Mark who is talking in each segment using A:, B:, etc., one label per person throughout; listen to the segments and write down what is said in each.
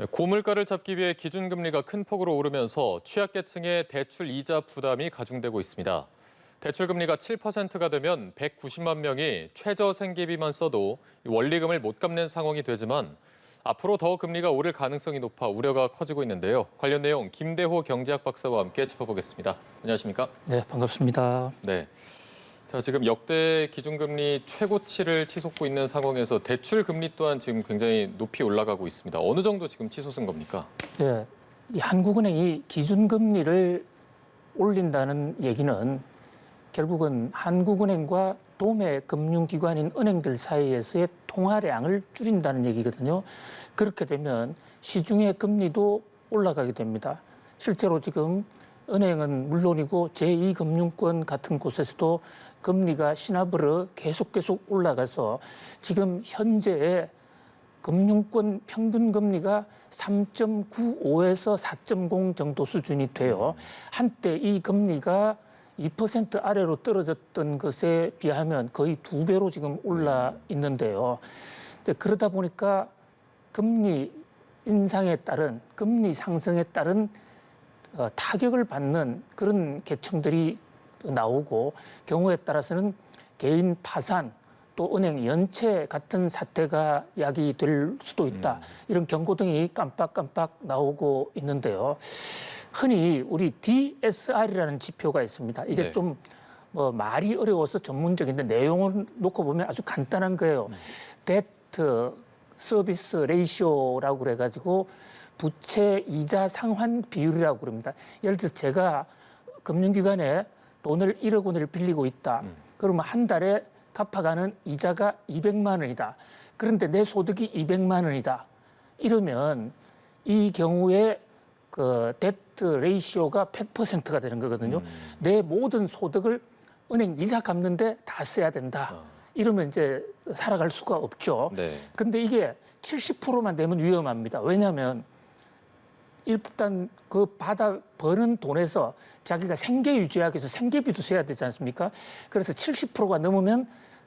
A: 고물가를 잡기 위해 기준금리가 큰 폭으로 오르면서 취약계층의 대출 이자 부담이 가중되고 있습니다. 대출금리가 7%가 되면 190만 명이 최저 생계비만 써도 원리금을 못 갚는 상황이 되지만 앞으로 더 금리가 오를 가능성이 높아 우려가 커지고 있는데요. 관련 내용 김대호 경제학 박사와 함께 짚어보겠습니다. 안녕하십니까?
B: 네, 반갑습니다.
A: 네. 자, 지금 역대 기준금리 최고치를 치솟고 있는 상황에서 대출 금리 또한 지금 굉장히 높이 올라가고 있습니다. 어느 정도 지금 치솟은 겁니까?
B: 네, 이 한국은행이 기준금리를 올린다는 얘기는 결국은 한국은행과 도매 금융기관인 은행들 사이에서의 통화량을 줄인다는 얘기거든요. 그렇게 되면 시중의 금리도 올라가게 됩니다. 실제로 지금 은행은 물론이고 제2금융권 같은 곳에서도 금리가 시나브르 계속 올라가서 지금 현재의 금융권 평균 금리가 3.95에서 4.0 정도 수준이 돼요. 한때 이 금리가 2% 아래로 떨어졌던 것에 비하면 거의 2배로 지금 올라 있는데요. 그러다 보니까 금리 인상에 따른 금리 상승에 따른 타격을 받는 그런 계층들이 나오고 경우에 따라서는 개인 파산 또 은행 연체 같은 사태가 야기될 수도 있다. 이런 경고등이 깜빡깜빡 나오고 있는데요. 흔히 우리 DSR이라는 지표가 있습니다. 이게
A: 네.
B: 좀 말이 어려워서 전문적인데 내용을 놓고 보면 아주 간단한 거예요. 데트 서비스 레이시오라고 그래가지고 부채 이자 상환 비율이라고 그럽니다. 예를 들어서 제가 금융기관에 돈을 1억 원을 빌리고 있다. 그러면 한 달에 갚아가는 이자가 200만 원이다. 그런데 내 소득이 200만 원이다. 이러면 이 경우에 그 데트 레이시오가 100%가 되는 거거든요. 내 모든 소득을 은행 이자 갚는데 다 써야 된다. 이러면 이제 살아갈 수가 없죠.
A: 네.
B: 근데 이게 70%만 되면 위험합니다. 왜냐하면 일단 그 버는 돈에서 자기가 생계 유지하기 위해서 생계비도 써야 되지 않습니까? 그래서 70%가 넘으면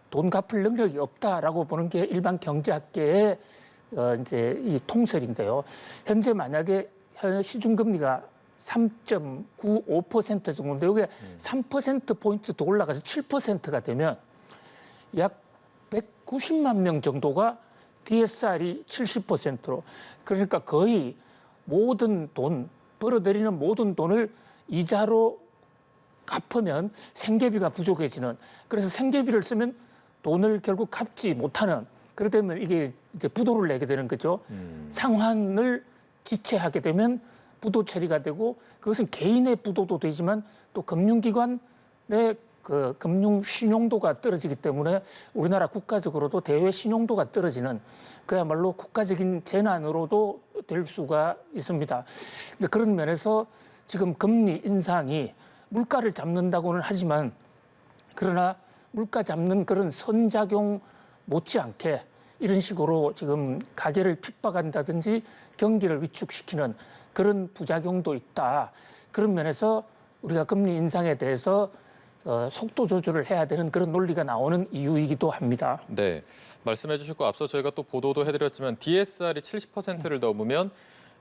B: 돈 갚을 능력이 없다라고 보는 게 일반 경제학계의 이제 이 통설인데요. 현재 만약에 시중금리가 3.95% 정도인데 이게 3%포인트 더 올라가서 7%가 되면 약 190만 명 정도가 DSR이 70%로 그러니까 거의 모든 돈, 벌어들이는 모든 돈을 이자로 갚으면 생계비가 부족해지는 그래서 생계비를 쓰면 돈을 결국 갚지 못하는 그러다면 이게 이제 부도를 내게 되는 거죠. 상환을 지체하게 되면 부도 처리가 되고 그것은 개인의 부도도 되지만 또 금융기관의 그 금융 신용도가 떨어지기 때문에 우리나라 국가적으로도 대외 신용도가 떨어지는 그야말로 국가적인 재난으로도 될 수가 있습니다. 그런 면에서 지금 금리 인상이 물가를 잡는다고는 하지만 그러나 물가 잡는 그런 선작용 못지않게 이런 식으로 지금 가계를 핍박한다든지 경기를 위축시키는 그런 부작용도 있다. 그런 면에서 우리가 금리 인상에 대해서 속도 조절을 해야 되는 그런 논리가 나오는 이유이기도 합니다.
A: 네, 말씀해 주실 거 앞서 저희가 또 보도도 해드렸지만 DSR이 70%를 넘으면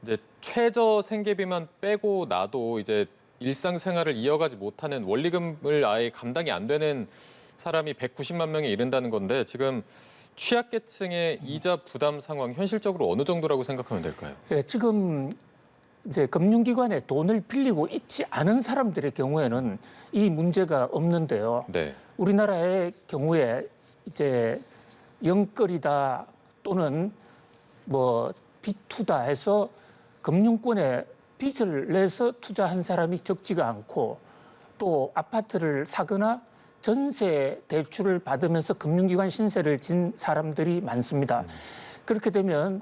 A: 이제 최저 생계비만 빼고 나도 이제 일상생활을 이어가지 못하는 원리금을 아예 감당이 안 되는 사람이 190만 명에 이른다는 건데 지금 취약계층의 이자 부담 상황 현실적으로 어느 정도라고 생각하면 될까요?
B: 예, 지금 이제 금융기관에 돈을 빌리고 있지 않은 사람들의 경우에는 이 문제가 없는데요.
A: 네.
B: 우리나라의 경우에 이제 영끌이다 또는 뭐 빚투다 해서 금융권에 빚을 내서 투자한 사람이 적지가 않고 또 아파트를 사거나 전세 대출을 받으면서 금융기관 신세를 진 사람들이 많습니다. 그렇게 되면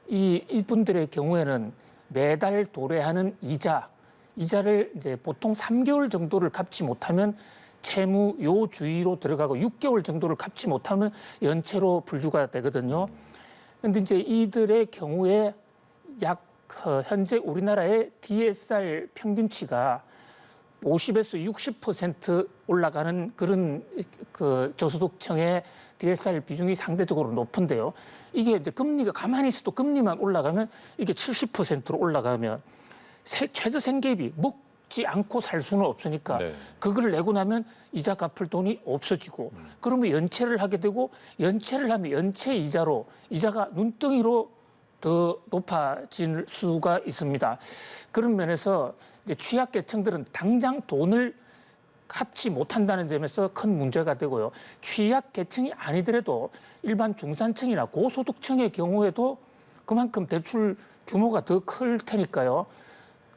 B: 이분들의 경우에는 매달 도래하는 이자를 이제 보통 3개월 정도를 갚지 못하면 채무 요주의로 들어가고 6개월 정도를 갚지 못하면 연체로 분류가 되거든요. 그런데 이제 이들의 경우에 약 현재 우리나라의 DSR 평균치가 50에서 60% 올라가는 그런 그 저소득층의 DSR 비중이 상대적으로 높은데요. 이게 이제 금리가 가만히 있어도 금리만 올라가면 이게 70%로 올라가면 최저 생계비 먹지 않고 살 수는 없으니까
A: 네.
B: 그걸 내고 나면 이자 갚을 돈이 없어지고 그러면 연체를 하게 되고 연체를 하면 연체 이자로 이자가 눈덩이로 더 높아질 수가 있습니다. 그런 면에서 이제 취약계층들은 당장 돈을 갚지 못한다는 점에서 큰 문제가 되고요. 취약계층이 아니더라도 일반 중산층이나 고소득층의 경우에도 그만큼 대출 규모가 더 클 테니까요.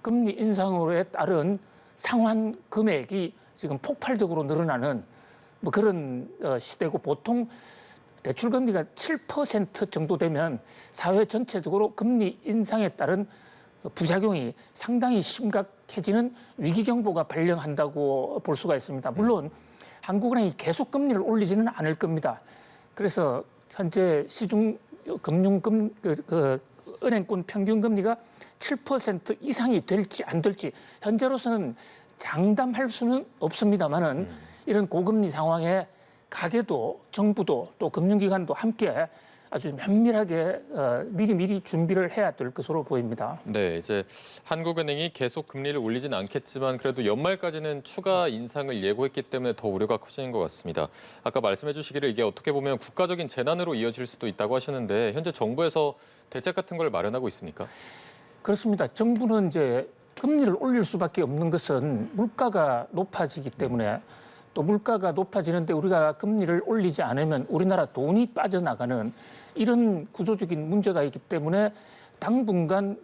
B: 금리 인상으로에 따른 상환 금액이 지금 폭발적으로 늘어나는 뭐 그런 시대고 보통 대출 금리가 7% 정도 되면 사회 전체적으로 금리 인상에 따른 부작용이 상당히 심각해지는 위기 경보가 발령한다고 볼 수가 있습니다. 물론 한국은행이 계속 금리를 올리지는 않을 겁니다. 그래서 현재 시중 은행권 평균 금리가 7% 이상이 될지 안 될지 현재로서는 장담할 수는 없습니다만은 이런 고금리 상황에 가계도 정부도 또 금융기관도 함께 아주 면밀하게 미리 준비를 해야 될 것으로 보입니다.
A: 네, 이제 한국은행이 계속 금리를 올리진 않겠지만 그래도 연말까지는 추가 인상을 예고했기 때문에 더 우려가 커지는 것 같습니다. 아까 말씀해 주시기를 이게 어떻게 보면 국가적인 재난으로 이어질 수도 있다고 하셨는데 현재 정부에서 대책 같은 걸 마련하고 있습니까?
B: 그렇습니다. 정부는 이제 금리를 올릴 수밖에 없는 것은 물가가 높아지기 때문에 또 물가가 높아지는데 우리가 금리를 올리지 않으면 우리나라 돈이 빠져나가는 이런 구조적인 문제가 있기 때문에 당분간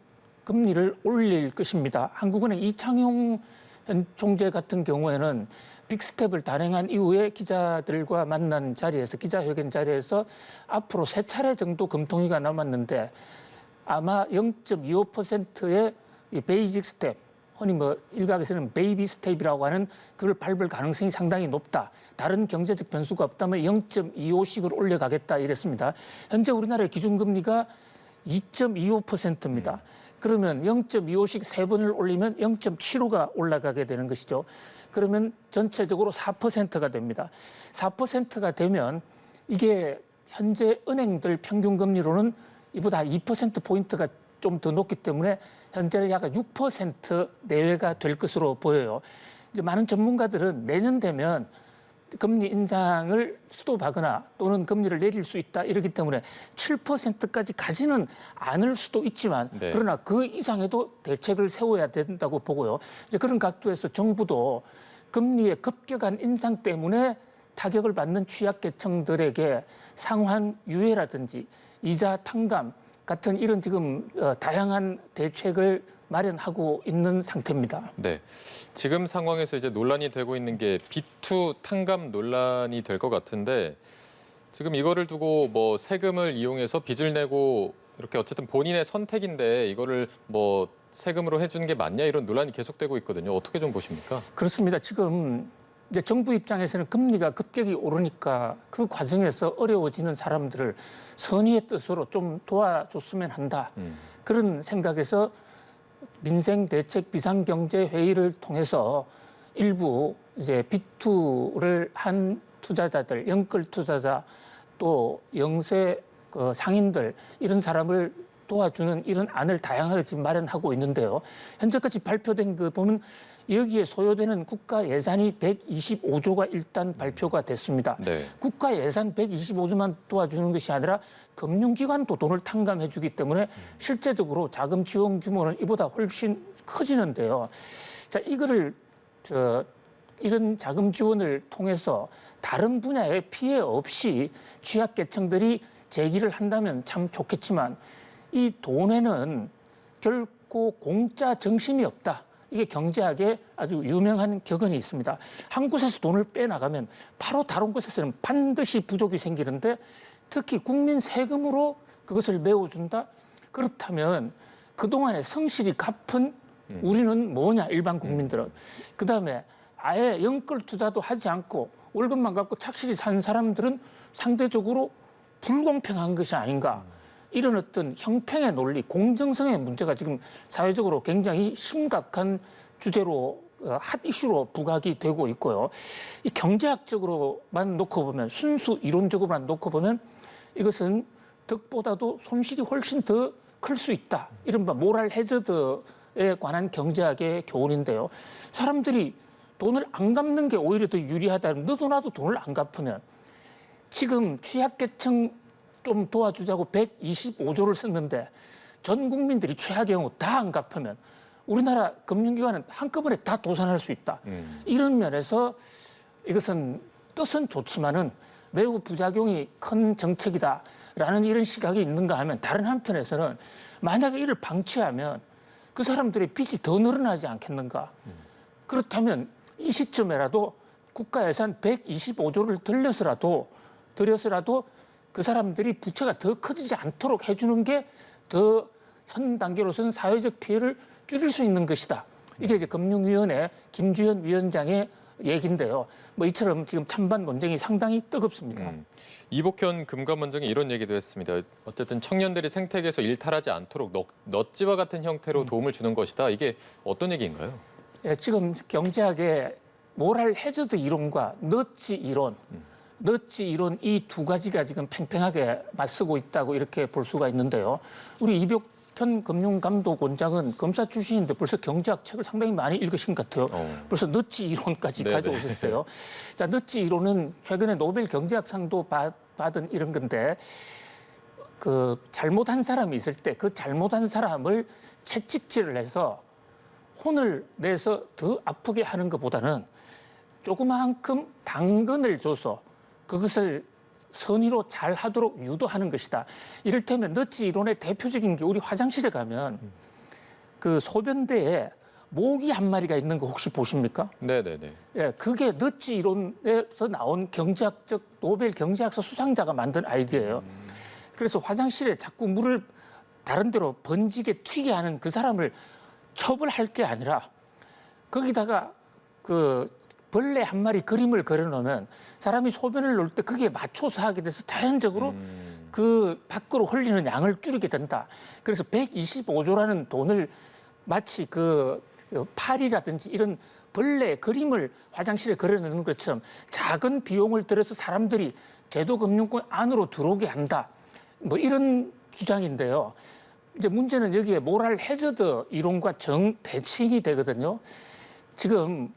B: 금리를 올릴 것입니다. 한국은행 이창용 현 총재 같은 경우에는 빅스텝을 단행한 이후에 기자들과 만난 자리에서 기자회견 자리에서 앞으로 3차례 정도 금통위가 남았는데 아마 0.25%의 베이직 스텝, 흔히 뭐 일각에서는 베이비 스텝이라고 하는 그걸 밟을 가능성이 상당히 높다. 다른 경제적 변수가 없다면 0.25씩을 올려가겠다 이랬습니다. 현재 우리나라의 기준금리가 2.25%입니다. 그러면 0.25씩 3번을 올리면 0.75가 올라가게 되는 것이죠. 그러면 전체적으로 4%가 됩니다. 4%가 되면 이게 현재 은행들 평균 금리로는 이보다 2%포인트가 좀 더 높기 때문에 현재는 약 6% 내외가 될 것으로 보여요. 이제 많은 전문가들은 내년 되면 금리 인상을 수도하거나 또는 금리를 내릴 수 있다 이러기 때문에 7%까지 가지는 않을 수도 있지만
A: 네.
B: 그러나 그 이상에도 대책을 세워야 된다고 보고요. 이제 그런 각도에서 정부도 금리의 급격한 인상 때문에 타격을 받는 취약계층들에게 상환 유예라든지 이자 탕감 같은 이런 지금 다양한 대책을 마련하고 있는 상태입니다.
A: 네, 지금 상황에서 이제 논란이 되고 있는 게 B2 탕감 논란이 될 것 같은데 지금 이거를 두고 뭐 세금을 이용해서 빚을 내고 이렇게 어쨌든 본인의 선택인데 이거를 뭐 세금으로 해주는 게 맞냐 이런 논란이 계속되고 있거든요. 어떻게 좀 보십니까?
B: 그렇습니다. 지금 이제 정부 입장에서는 금리가 급격히 오르니까 그 과정에서 어려워지는 사람들을 선의의 뜻으로 좀 도와줬으면 한다. 그런 생각에서 민생대책 비상경제회의를 통해서 일부 이제 B2를 한 투자자들, 영끌 투자자 또 영세 상인들 이런 사람을 도와주는 이런 안을 다양하게 지금 마련하고 있는데요. 현재까지 발표된 거 보면 여기에 소요되는 국가 예산이 125조가 일단 발표가 됐습니다.
A: 네.
B: 국가 예산 125조만 도와주는 것이 아니라 금융기관도 돈을 탕감해 주기 때문에 실제적으로 자금 지원 규모는 이보다 훨씬 커지는데요. 자, 이거를 이런 자금 지원을 통해서 다른 분야에 피해 없이 취약계층들이 제기를 한다면 참 좋겠지만 이 돈에는 결코 공짜 정신이 없다. 이게 경제학에 아주 유명한 격언이 있습니다. 한 곳에서 돈을 빼나가면 바로 다른 곳에서는 반드시 부족이 생기는데 특히 국민 세금으로 그것을 메워준다? 그렇다면 그동안에 성실히 갚은 우리는 뭐냐, 일반 국민들은. 그다음에 아예 영끌 투자도 하지 않고 월급만 갖고 착실히 산 사람들은 상대적으로 불공평한 것이 아닌가. 이런 어떤 형평의 논리, 공정성의 문제가 지금 사회적으로 굉장히 심각한 주제로 핫 이슈로 부각이 되고 있고요. 이 경제학적으로만 놓고 보면 순수 이론적으로만 놓고 보면 이것은 득보다도 손실이 훨씬 더 클 수 있다. 이른바 모랄 해저드에 관한 경제학의 교훈인데요. 사람들이 돈을 안 갚는 게 오히려 더 유리하다면 너도 나도 돈을 안 갚으면 지금 취약계층 좀 도와주자고 125조를 썼는데 전 국민들이 최악의 경우 다 안 갚으면 우리나라 금융기관은 한꺼번에 다 도산할 수 있다. 이런 면에서 이것은 뜻은 좋지만은 매우 부작용이 큰 정책이다라는 이런 시각이 있는가 하면 다른 한편에서는 만약에 이를 방치하면 그 사람들의 빚이 더 늘어나지 않겠는가. 그렇다면 이 시점에라도 국가 예산 125조를 들여서라도 그 사람들이 부채가 더 커지지 않도록 해주는 게 더 현 단계로서는 사회적 피해를 줄일 수 있는 것이다. 이게 이제 금융위원회 김주현 위원장의 얘기인데요. 뭐 이처럼 지금 찬반 논쟁이 상당히 뜨겁습니다.
A: 이복현 금감원장이 이런 얘기도 했습니다. 어쨌든 청년들이 생태계에서 일탈하지 않도록 넛지와 같은 형태로 도움을 주는 것이다. 이게 어떤 얘기인가요?
B: 예, 지금 경제학의 모랄 해저드 이론과 넛지 이론 이 두 가지가 지금 팽팽하게 맞서고 있다고 이렇게 볼 수가 있는데요. 우리 이복현 금융감독원장은 검사 출신인데 벌써 경제학 책을 상당히 많이 읽으신 것 같아요. 벌써 넛지 이론까지
A: 네네.
B: 가져오셨어요. 자, 넛지 이론은 최근에 노벨 경제학상도 받은 이런 건데 그 잘못한 사람이 있을 때 그 잘못한 사람을 채찍질을 해서 혼을 내서 더 아프게 하는 것보다는 조그만큼 당근을 줘서 그것을 선의로 잘 하도록 유도하는 것이다. 이를테면 넛지 이론의 대표적인 게 우리 화장실에 가면 그 소변대에 모기 한 마리가 있는 거 혹시 보십니까?
A: 네네네.
B: 예, 그게 넛지 이론에서 나온 경제학적 노벨 경제학서 수상자가 만든 아이디어예요. 그래서 화장실에 자꾸 물을 다른 데로 번지게 튀게 하는 그 사람을 처벌할 게 아니라 거기다가 그 벌레 한 마리 그림을 그려놓으면 사람이 소변을 놓을 때 거기에 맞춰서 하게 돼서 자연적으로 그 밖으로 흘리는 양을 줄이게 된다. 그래서 125조라는 돈을 마치 그 팔이라든지 이런 벌레 그림을 화장실에 그려놓는 것처럼 작은 비용을 들여서 사람들이 제도금융권 안으로 들어오게 한다. 뭐 이런 주장인데요. 이제 문제는 여기에 모랄 해저드 이론과 정대칭이 되거든요. 지금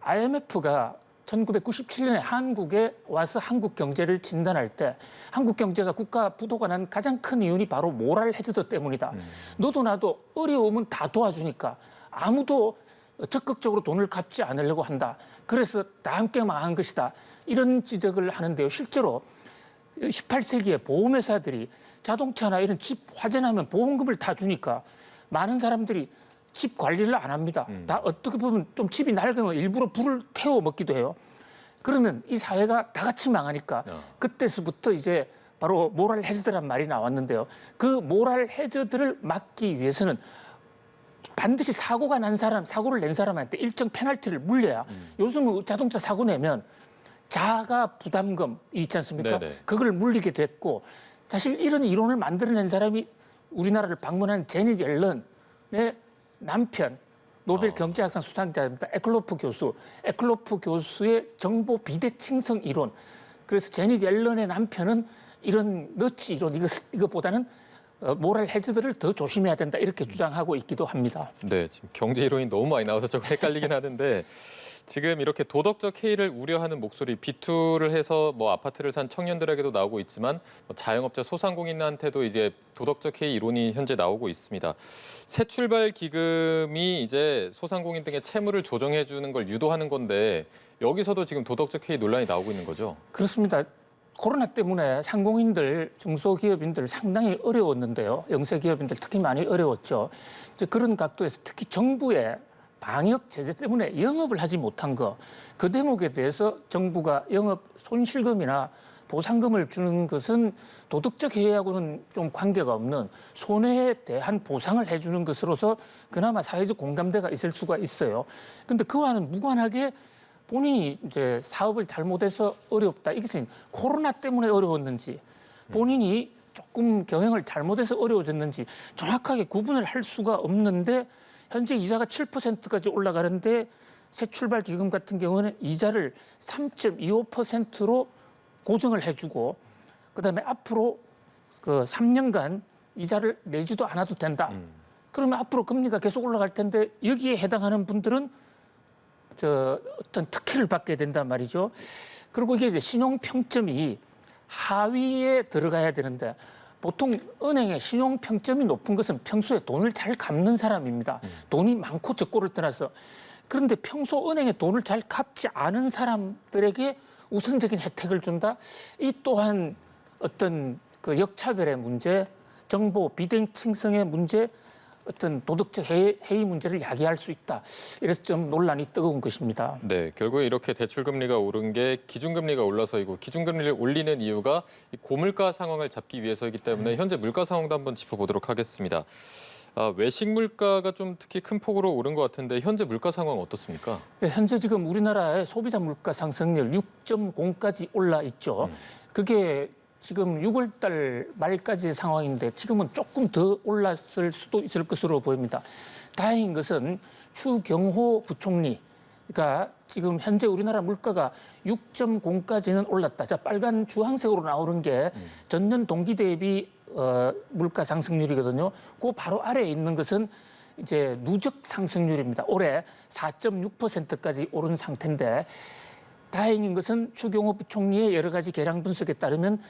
B: IMF가 1997년에 한국에 와서 한국 경제를 진단할 때 한국 경제가 국가 부도가 난 가장 큰 이유는 바로 모랄 해저드 때문이다. 너도 나도 어려우면 다 도와주니까 아무도 적극적으로 돈을 갚지 않으려고 한다. 그래서 다 함께 망한 것이다. 이런 지적을 하는데요. 실제로 18세기에 보험회사들이 자동차나 이런 집 화재나면 보험금을 다 주니까 많은 사람들이 집 관리를 안 합니다. 다 어떻게 보면 좀 집이 낡으면 일부러 불을 태워 먹기도 해요. 그러면 이 사회가 다 같이 망하니까 그때서부터 이제 바로 모랄 해저드란 말이 나왔는데요. 그 모랄 해저드를 막기 위해서는 반드시 사고를 낸 사람한테 일정 페널티를 물려야 요즘은 자동차 사고 내면 자가 부담금이 있지 않습니까?
A: 네네.
B: 그걸 물리게 됐고 사실 이런 이론을 만들어낸 사람이 우리나라를 방문한 제닛 옐런의 남편 노벨 경제학상 수상자입니다. 에클로프 교수. 에클로프 교수의 정보 비대칭성 이론. 그래서 제닛 옐런의 남편은 이런 넛지 이론 이것보다는 모랄 해저드를 더 조심해야 된다 이렇게 주장하고 있기도 합니다.
A: 네, 지금 경제 이론이 너무 많이 나와서 조금 헷갈리긴 하는데 지금 이렇게 도덕적 해이를 우려하는 목소리 비투를 해서 뭐 아파트를 산 청년들에게도 나오고 있지만 뭐 자영업자 소상공인한테도 이제 도덕적 해이 이론이 현재 나오고 있습니다. 새 출발 기금이 이제 소상공인 등의 채무를 조정해 주는 걸 유도하는 건데 여기서도 지금 도덕적 해이 논란이 나오고 있는 거죠?
B: 그렇습니다. 코로나 때문에 상공인들, 중소기업인들 상당히 어려웠는데요. 영세기업인들 특히 많이 어려웠죠. 이제 그런 각도에서 특히 정부의 방역 제재 때문에 영업을 하지 못한 거, 그 대목에 대해서 정부가 영업 손실금이나 보상금을 주는 것은 도덕적 해이하고는 좀 관계가 없는 손해에 대한 보상을 해주는 것으로서 그나마 사회적 공감대가 있을 수가 있어요. 근데 그와는 무관하게 본인이 이제 사업을 잘못해서 어렵다. 이것은 코로나 때문에 어려웠는지 본인이 조금 경영을 잘못해서 어려워졌는지 정확하게 구분을 할 수가 없는데 현재 이자가 7%까지 올라가는데 새출발 기금 같은 경우는 이자를 3.25%로 고정을 해주고 그다음에 앞으로 그 3년간 이자를 내지도 않아도 된다. 그러면 앞으로 금리가 계속 올라갈 텐데 여기에 해당하는 분들은 어떤 특혜를 받게 된단 말이죠. 그리고 이게 이제 신용평점이 하위에 들어가야 되는데 보통 은행의 신용평점이 높은 것은 평소에 돈을 잘 갚는 사람입니다. 돈이 많고 적고를 떠나서. 그런데 평소 은행에 돈을 잘 갚지 않은 사람들에게 우선적인 혜택을 준다. 이 또한 어떤 그 역차별의 문제, 정보 비대칭성의 문제, 어떤 도덕적 해이 문제를 야기할 수 있다. 이래서 좀 논란이 뜨거운 것입니다.
A: 네, 결국에 이렇게 대출금리가 오른 게 기준금리가 올라서이고 기준금리를 올리는 이유가 이 고물가 상황을 잡기 위해서이기 때문에 현재 물가 상황도 한번 짚어보도록 하겠습니다. 외식 물가가 좀 특히 큰 폭으로 오른 것 같은데 현재 물가 상황 어떻습니까?
B: 네, 현재 지금 우리나라의 소비자 물가 상승률 6.0까지 올라 있죠. 그게 지금 6월 달 말까지의 상황인데 지금은 조금 더 올랐을 수도 있을 것으로 보입니다. 다행인 것은 추경호 부총리가 지금 현재 우리나라 물가가 6.0까지는 올랐다. 자, 빨간 주황색으로 나오는 게 전년 동기 대비 물가 상승률이거든요. 그 바로 아래에 있는 것은 이제 누적 상승률입니다. 올해 4.6%까지 오른 상태인데 다행인 것은 추경호 부총리의 여러 가지 계량 분석에 따르면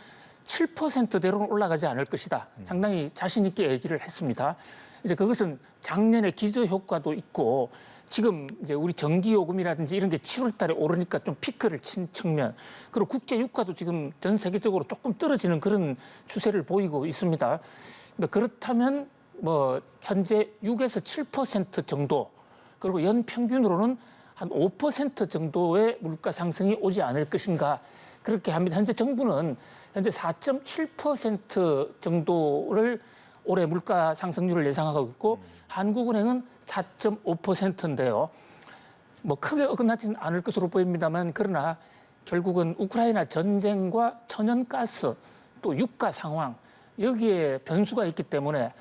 B: 7%대로는 올라가지 않을 것이다. 상당히 자신 있게 얘기를 했습니다. 이제 그것은 작년에 기저 효과도 있고 지금 이제 우리 전기 요금이라든지 이런 게 7월 달에 오르니까 좀 피크를 친 측면, 그리고 국제 유가도 지금 전 세계적으로 조금 떨어지는 그런 추세를 보이고 있습니다. 그렇다면 뭐 현재 6에서 7% 정도, 그리고 연 평균으로는 한 5% 정도의 물가 상승이 오지 않을 것인가 그렇게 합니다. 현재 정부는 현재 4.7% 정도를 올해 물가 상승률을 예상하고 있고 한국은행은 4.5%인데요. 뭐 크게 어긋나지는 않을 것으로 보입니다만 그러나 결국은 우크라이나 전쟁과 천연가스 또 유가 상황 여기에 변수가 있기 때문에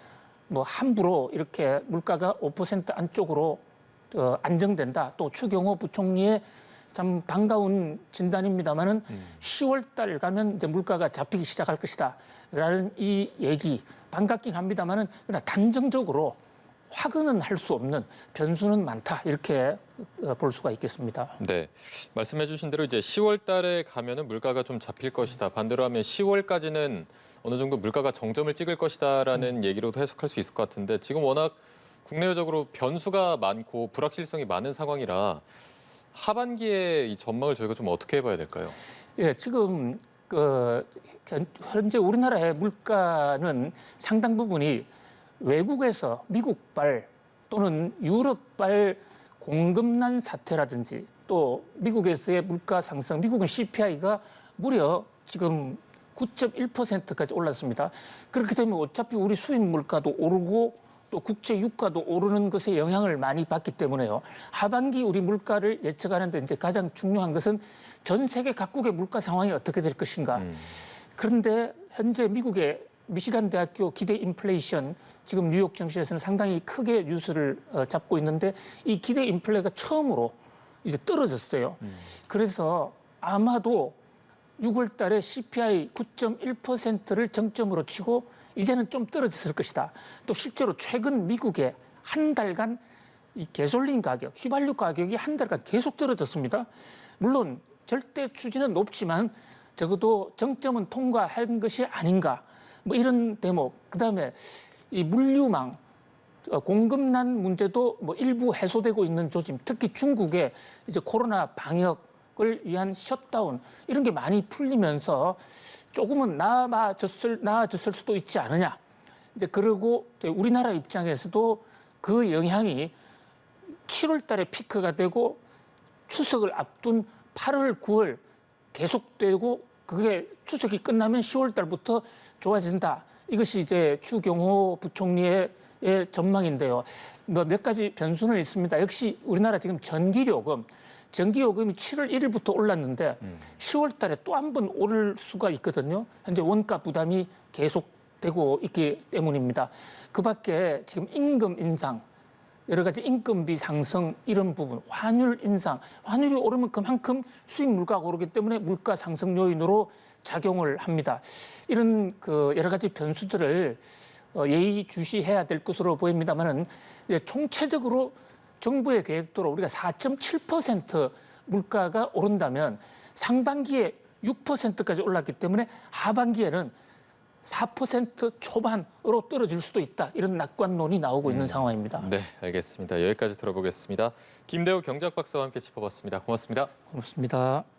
B: 뭐 함부로 이렇게 물가가 5% 안쪽으로 안정된다. 또 추경호 부총리의 참 반가운 진단입니다만은 10월 달 가면 이제 물가가 잡히기 시작할 것이다. 라는 이 얘기 반갑긴 합니다만은 그러나 단정적으로 확언은 할 수 없는 변수는 많다. 이렇게 볼 수가 있겠습니다.
A: 네, 말씀해주신 대로 이제 10월 달에 가면은 물가가 좀 잡힐 것이다. 반대로 하면 10월까지는 어느 정도 물가가 정점을 찍을 것이다라는 얘기로도 해석할 수 있을 것 같은데 지금 워낙 국내적으로 변수가 많고 불확실성이 많은 상황이라 하반기에 이 전망을 저희가 좀 어떻게 해봐야 될까요?
B: 예, 지금 현재 우리나라의 물가는 상당 부분이 외국에서 미국발 또는 유럽발 공급난 사태라든지 또 미국에서의 물가 상승, 미국은 CPI가 무려 지금 9.1%까지 올랐습니다. 그렇게 되면 어차피 우리 수입 물가도 오르고 또 국제 유가도 오르는 것에 영향을 많이 받기 때문에요. 하반기 우리 물가를 예측하는데 이제 가장 중요한 것은 전 세계 각국의 물가 상황이 어떻게 될 것인가. 그런데 현재 미국의 미시간 대학교 기대 인플레이션 지금 뉴욕 증시에서는 상당히 크게 뉴스를 잡고 있는데 이 기대 인플레가 처음으로 이제 떨어졌어요. 그래서 아마도 6월 달에 CPI 9.1%를 정점으로 치고 이제는 좀 떨어졌을 것이다. 또 실제로 최근 미국의 한 달간 이 가솔린 가격, 휘발유 가격이 한 달간 계속 떨어졌습니다. 물론 절대 추진은 높지만 적어도 정점은 통과한 것이 아닌가. 뭐 이런 대목. 그다음에 이 물류망, 공급난 문제도 뭐 일부 해소되고 있는 조짐. 특히 중국의 이제 코로나 방역을 위한 셧다운 이런 게 많이 풀리면서 조금은 나아졌을 수도 있지 않느냐. 이제 그리고 우리나라 입장에서도 그 영향이 7월 달에 피크가 되고 추석을 앞둔 8월, 9월 계속되고 그게 추석이 끝나면 10월 달부터 좋아진다. 이것이 이제 추경호 부총리의 전망인데요. 뭐 몇 가지 변수는 있습니다. 역시 우리나라 지금 전기요금이 7월 1일부터 올랐는데 10월 달에 또 한 번 오를 수가 있거든요. 현재 원가 부담이 계속되고 있기 때문입니다. 그 밖에 지금 임금 인상, 여러 가지 인건비 상승 이런 부분, 환율 인상, 환율이 오르면 그만큼 수입 물가가 오르기 때문에 물가 상승 요인으로 작용을 합니다. 이런 그 여러 가지 변수들을 예의주시해야 될 것으로 보입니다만은 총체적으로 정부의 계획대로 우리가 4.7% 물가가 오른다면 상반기에 6%까지 올랐기 때문에 하반기에는 4% 초반으로 떨어질 수도 있다. 이런 낙관론이 나오고 있는 상황입니다.
A: 네, 알겠습니다. 여기까지 들어보겠습니다. 김대우 경제학 박사와 함께 짚어봤습니다. 고맙습니다.
B: 고맙습니다.